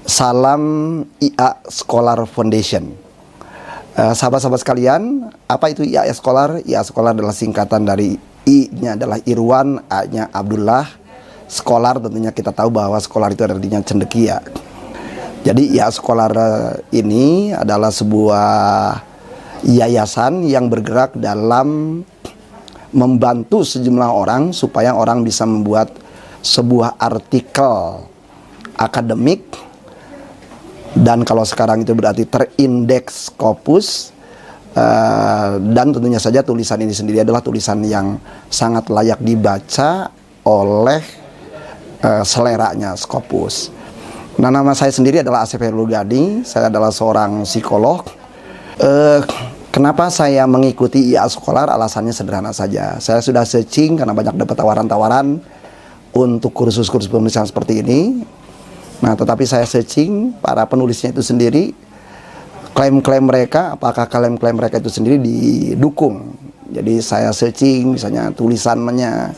Salam IA Scholar Foundation. Sahabat-sahabat sekalian, apa itu IA Scholar? IA Scholar adalah singkatan dari I-nya adalah Irwan, A-nya Abdullah. Scholar tentunya kita tahu bahwa scholar itu artinya cendekia. Jadi IA Scholar ini adalah sebuah yayasan yang bergerak dalam membantu sejumlah orang supaya orang bisa membuat sebuah artikel akademik, dan kalau sekarang itu berarti terindeks Scopus, dan tentunya saja tulisan ini sendiri adalah tulisan yang sangat layak dibaca oleh seleranya Scopus. Nah, nama saya sendiri adalah Asep Herlugadi, saya adalah seorang psikolog. Kenapa saya mengikuti IA Scholar? Alasannya sederhana saja. Saya sudah searching karena banyak dapat tawaran-tawaran untuk kursus-kursus penulisan seperti ini. Nah, tetapi saya searching para penulisnya itu sendiri, klaim-klaim mereka, apakah klaim-klaim mereka itu sendiri didukung. Jadi saya searching misalnya tulisannya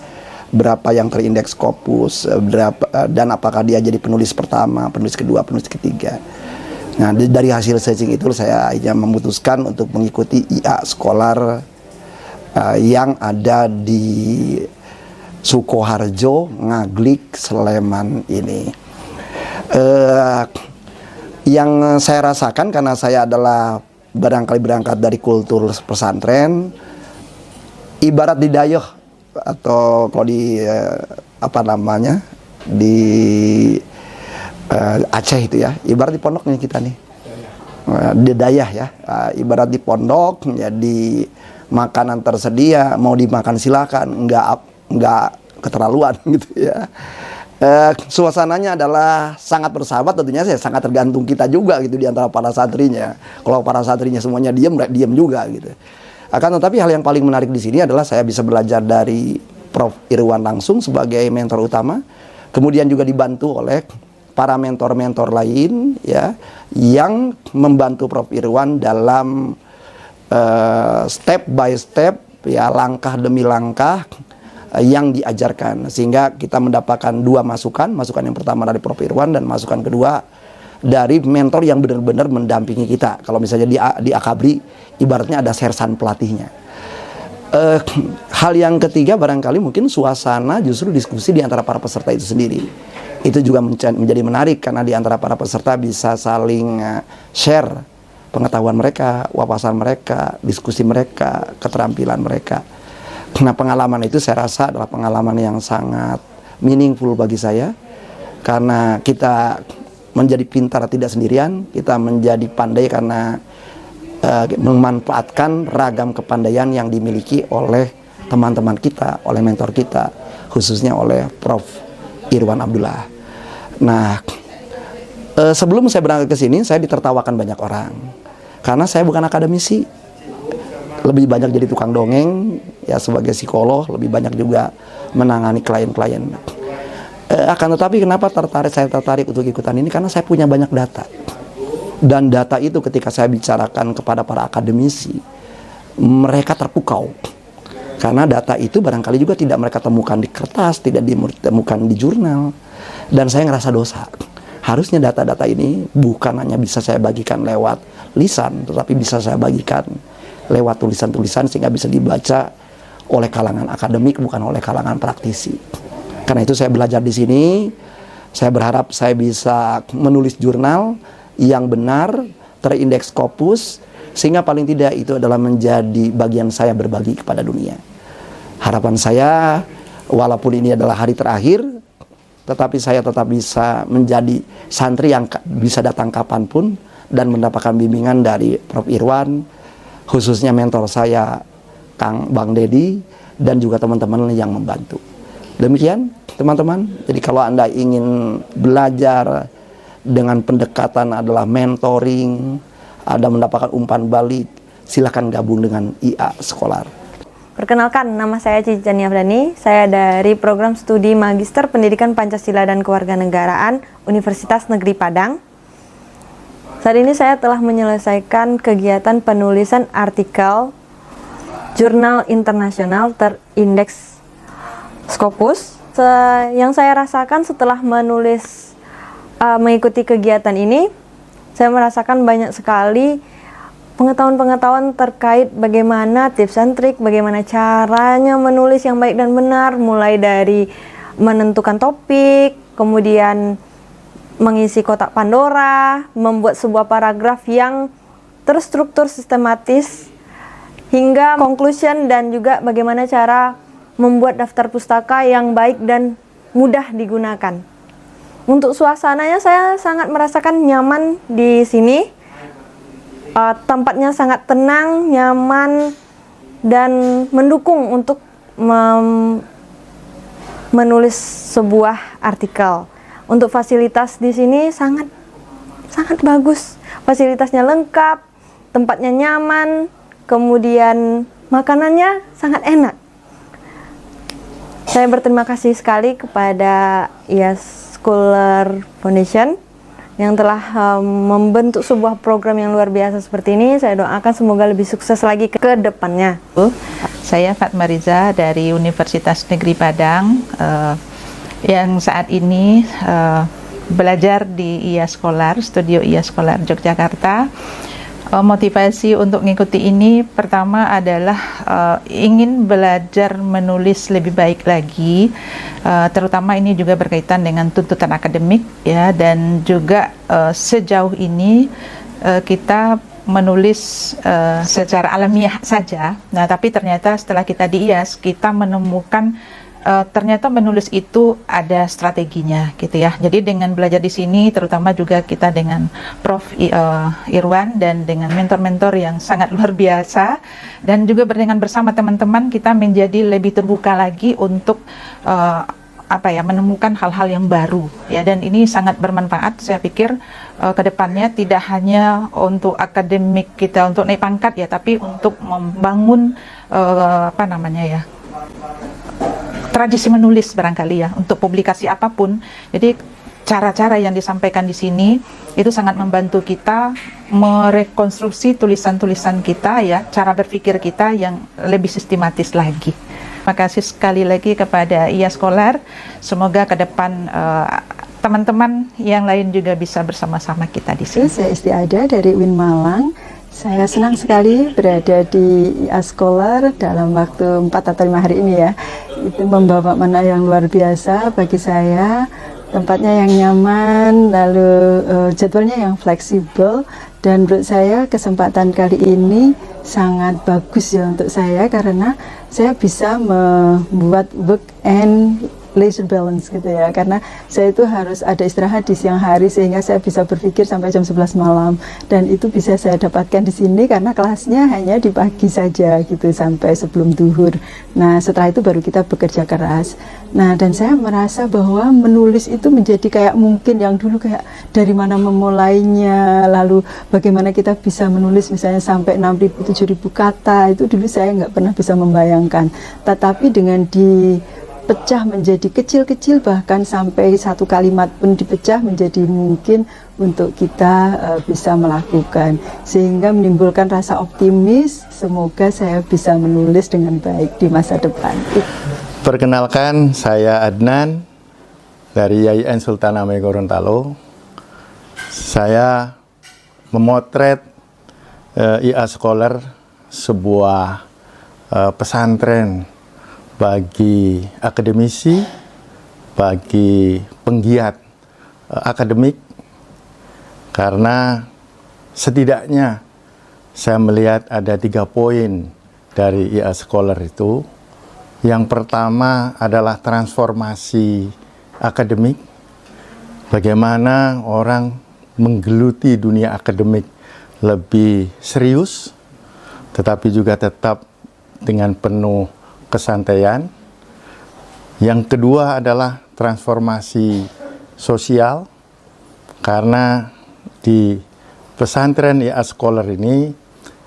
berapa yang terindeks Scopus, berapa, dan apakah dia jadi penulis pertama, penulis kedua, penulis ketiga. Nah, dari hasil searching itu saya akhirnya memutuskan untuk mengikuti IA Scholar yang ada di Sukoharjo, Ngaglik, Sleman ini. Yang saya rasakan karena saya adalah barangkali berangkat dari kultur pesantren, ibarat di Dayoh atau kalau di di Aceh itu ya, ibarat di pondoknya kita nih, di Dayah ya, ibarat di pondok, jadi makanan tersedia, mau dimakan silakan, nggak keterlaluan gitu ya. Suasananya adalah sangat bersahabat, tentunya saya sangat tergantung kita juga gitu di antara para santrinya. Kalau para santrinya semuanya diam juga gitu. Akan tetapi hal yang paling menarik di sini adalah saya bisa belajar dari Prof. Irwan langsung sebagai mentor utama, kemudian juga dibantu oleh para mentor-mentor lain ya yang membantu Prof. Irwan dalam step by step ya, langkah demi langkah yang diajarkan, sehingga kita mendapatkan dua masukan yang pertama dari Prof. Irwan dan masukan kedua dari mentor yang benar-benar mendampingi kita. Kalau misalnya di Akabri ibaratnya ada sersan pelatihnya. Hal yang ketiga barangkali mungkin suasana justru diskusi di antara para peserta itu sendiri. Itu juga menjadi menarik karena di antara para peserta bisa saling share pengetahuan mereka, wawasan mereka, diskusi mereka, keterampilan mereka. Nah, pengalaman itu saya rasa adalah pengalaman yang sangat meaningful bagi saya, karena kita menjadi pintar tidak sendirian, kita menjadi pandai karena memanfaatkan ragam kepandaian yang dimiliki oleh teman-teman kita, oleh mentor kita, khususnya oleh Prof. Irwan Abdullah. Nah, sebelum saya berangkat ke sini, saya ditertawakan banyak orang karena saya bukan akademisi. Lebih banyak jadi tukang dongeng ya, sebagai psikolog lebih banyak juga menangani klien-klien. Akan tetapi kenapa saya tertarik untuk ikutan ini, karena saya punya banyak data, dan data itu ketika saya bicarakan kepada para akademisi mereka terpukau karena data itu barangkali juga tidak mereka temukan di kertas, tidak ditemukan di jurnal, dan saya ngerasa dosa. Harusnya data-data ini bukan hanya bisa saya bagikan lewat lisan, tetapi bisa saya bagikan lewat tulisan-tulisan sehingga bisa dibaca oleh kalangan akademik, bukan oleh kalangan praktisi. Karena itu saya belajar di sini. Saya berharap saya bisa menulis jurnal yang benar, terindeks Scopus, sehingga paling tidak itu adalah menjadi bagian saya berbagi kepada dunia. Harapan saya, walaupun ini adalah hari terakhir, tetapi saya tetap bisa menjadi santri yang bisa datang kapanpun dan mendapatkan bimbingan dari Prof. Irwan, khususnya mentor saya Kang Bang Dedi, dan juga teman-teman yang membantu. Demikian teman-teman, jadi kalau Anda ingin belajar dengan pendekatan adalah mentoring, Anda mendapatkan umpan balik, silakan gabung dengan IA Scholar. Perkenalkan, nama saya Cici Afdani, saya dari program studi Magister Pendidikan Pancasila dan Kewarganegaraan Universitas Negeri Padang. Saat ini saya telah menyelesaikan kegiatan penulisan artikel jurnal internasional terindeks Scopus. Yang saya rasakan setelah menulis mengikuti kegiatan ini, saya merasakan banyak sekali pengetahuan-pengetahuan terkait bagaimana tips and trik, bagaimana caranya menulis yang baik dan benar, mulai dari menentukan topik, kemudian mengisi kotak Pandora, membuat sebuah paragraf yang terstruktur sistematis, hingga conclusion, dan juga bagaimana cara membuat daftar pustaka yang baik dan mudah digunakan. Untuk suasananya saya sangat merasakan nyaman di sini. Tempatnya sangat tenang, nyaman, dan mendukung untuk menulis sebuah artikel. Untuk fasilitas di sini sangat bagus. Fasilitasnya lengkap, tempatnya nyaman, kemudian makanannya sangat enak. Saya berterima kasih sekali kepada IAS Scholar Foundation yang telah membentuk sebuah program yang luar biasa seperti ini. Saya doakan semoga lebih sukses lagi ke depannya. Saya Fatma Riza dari Universitas Negeri Padang, yang saat ini belajar di IAS Scholar, Studio IAS Scholar Yogyakarta. Motivasi untuk mengikuti ini pertama adalah ingin belajar menulis lebih baik lagi, terutama ini juga berkaitan dengan tuntutan akademik ya, dan juga sejauh ini kita menulis secara alamiah saja. Nah, tapi ternyata setelah kita di IAS kita menemukan ternyata menulis itu ada strateginya gitu ya. Jadi dengan belajar di sini, terutama juga kita dengan Prof. Irwan dan dengan mentor-mentor yang sangat luar biasa, dan juga dengan bersama teman-teman kita menjadi lebih terbuka lagi untuk menemukan hal-hal yang baru ya, dan ini sangat bermanfaat. Saya pikir kedepannya tidak hanya untuk akademik kita untuk naik pangkat ya, tapi untuk membangun tradisi menulis barangkali ya, untuk publikasi apapun. Jadi cara-cara yang disampaikan di sini itu sangat membantu kita merekonstruksi tulisan-tulisan kita ya, cara berpikir kita yang lebih sistematis lagi. Terima kasih sekali lagi kepada IAS Scholar. Semoga ke depan teman-teman yang lain juga bisa bersama-sama kita di sini. Saya Istiada dari UIN Malang. Saya senang sekali berada di IAS Scholar dalam waktu 4 atau 5 hari ini ya. Itu membawa makna yang luar biasa bagi saya. Tempatnya yang nyaman, lalu jadwalnya yang fleksibel, dan menurut saya kesempatan kali ini sangat bagus ya untuk saya, karena saya bisa membuat work and leisure balance gitu ya, karena saya itu harus ada istirahat di siang hari sehingga saya bisa berpikir sampai jam 11 malam, dan itu bisa saya dapatkan di sini karena kelasnya hanya di pagi saja gitu sampai sebelum duhur. Nah, setelah itu baru kita bekerja keras. Nah, dan saya merasa bahwa menulis itu menjadi kayak mungkin yang dulu kayak dari mana memulainya, lalu bagaimana kita bisa menulis misalnya sampai 6.000 7.000 kata, itu dulu saya nggak pernah bisa membayangkan. Tetapi dengan dipecah menjadi kecil-kecil, bahkan sampai satu kalimat pun dipecah menjadi mungkin untuk kita bisa melakukan, sehingga menimbulkan rasa optimis. Semoga saya bisa menulis dengan baik di masa depan. Perkenalkan, saya Adnan dari YIN Sultan Hamengkubuwono Gorontalo. Saya memotret IAS Scholar, sebuah pesantren bagi akademisi, bagi penggiat akademik, karena setidaknya saya melihat ada 3 poin dari IAS Scholar itu. Yang pertama adalah transformasi akademik, bagaimana orang menggeluti dunia akademik lebih serius, tetapi juga tetap dengan penuh kesantaian. Yang kedua adalah transformasi sosial, karena di pesantren IAS Scholar ini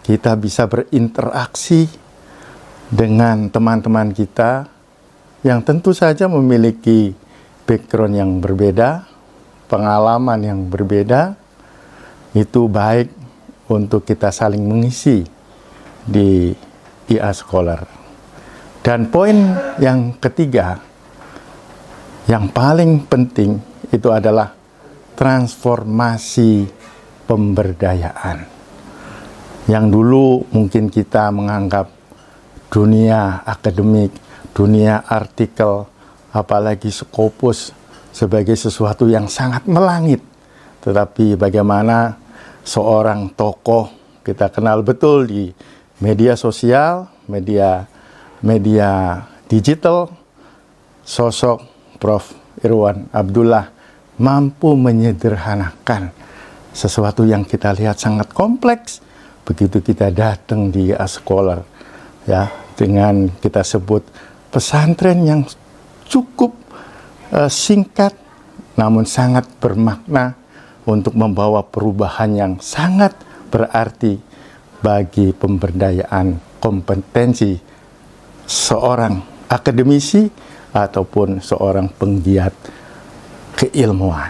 kita bisa berinteraksi dengan teman-teman kita yang tentu saja memiliki background yang berbeda, pengalaman yang berbeda. Itu baik untuk kita saling mengisi di IAS Scholar. Dan poin yang ketiga, yang paling penting, itu adalah transformasi pemberdayaan. Yang dulu mungkin kita menganggap dunia akademik, dunia artikel, apalagi Scopus sebagai sesuatu yang sangat melangit. Tetapi bagaimana seorang tokoh kita kenal betul di media sosial, media digital, sosok Prof. Irwan Abdullah mampu menyederhanakan sesuatu yang kita lihat sangat kompleks. Begitu kita datang di Scholar, ya, dengan kita sebut pesantren yang cukup singkat namun sangat bermakna untuk membawa perubahan yang sangat berarti bagi pemberdayaan kompetensi seorang akademisi ataupun seorang penggiat keilmuan.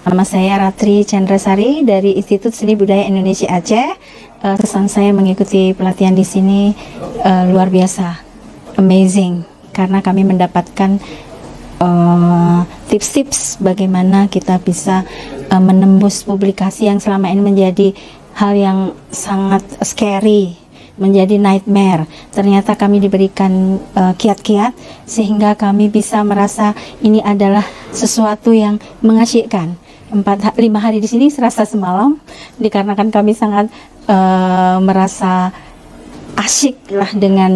Nama saya Ratri Chandrasari dari Institut Seni Budaya Indonesia Aceh. Kesan saya mengikuti pelatihan di sini luar biasa, amazing, karena kami mendapatkan tips-tips bagaimana kita bisa menembus publikasi yang selama ini menjadi hal yang sangat scary, menjadi nightmare. Ternyata kami diberikan kiat-kiat sehingga kami bisa merasa ini adalah sesuatu yang mengasyikkan. 4-5 hari di sini serasa semalam, dikarenakan kami sangat merasa asyik lah dengan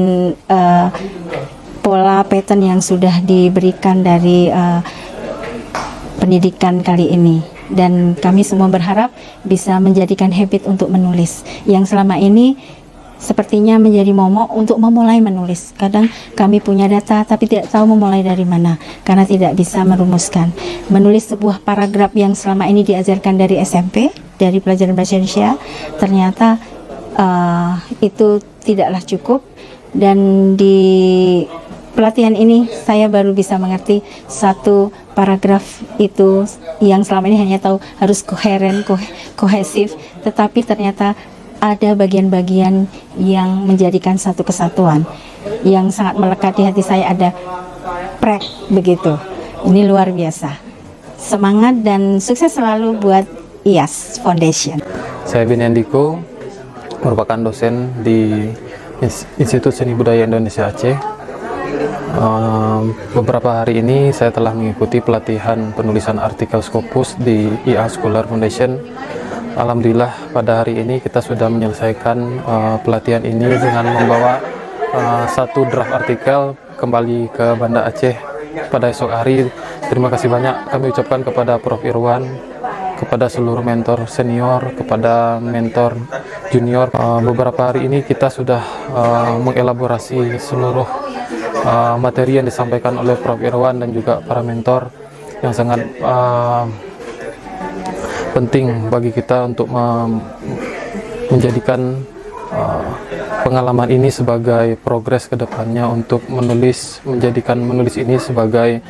pola pattern yang sudah diberikan dari pendidikan kali ini. Dan kami semua berharap bisa menjadikan habit untuk menulis yang selama ini sepertinya menjadi momok untuk memulai menulis. Kadang kami punya data tapi tidak tahu memulai dari mana karena tidak bisa merumuskan. Menulis sebuah paragraf yang selama ini diajarkan dari SMP, dari pelajaran bahasa Indonesia, ternyata itu tidaklah cukup. Dan di pelatihan ini saya baru bisa mengerti satu paragraf itu yang selama ini hanya tahu harus koheren, kohesif, tetapi ternyata ada bagian-bagian yang menjadikan satu kesatuan yang sangat melekat di hati saya. Ada prek begitu. Ini luar biasa. Semangat dan sukses selalu buat IAS Foundation. Saya Bin Andiko, merupakan dosen di Institut Seni Budaya Indonesia Aceh. Beberapa hari ini saya telah mengikuti pelatihan penulisan artikel Scopus di IA Scholar Foundation. Alhamdulillah pada hari ini kita sudah menyelesaikan pelatihan ini dengan membawa satu draft artikel kembali ke Banda Aceh pada esok hari. Terima kasih banyak kami ucapkan kepada Prof. Irwan, kepada seluruh mentor senior, kepada mentor junior. Beberapa hari ini kita sudah mengelaborasi seluruh materi yang disampaikan oleh Prof. Irwan dan juga para mentor yang sangat penting bagi kita untuk menjadikan pengalaman ini sebagai progres ke depannya untuk menulis, menjadikan menulis ini sebagai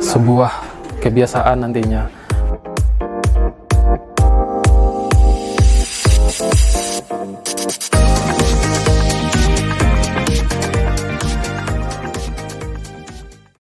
sebuah kebiasaan nantinya.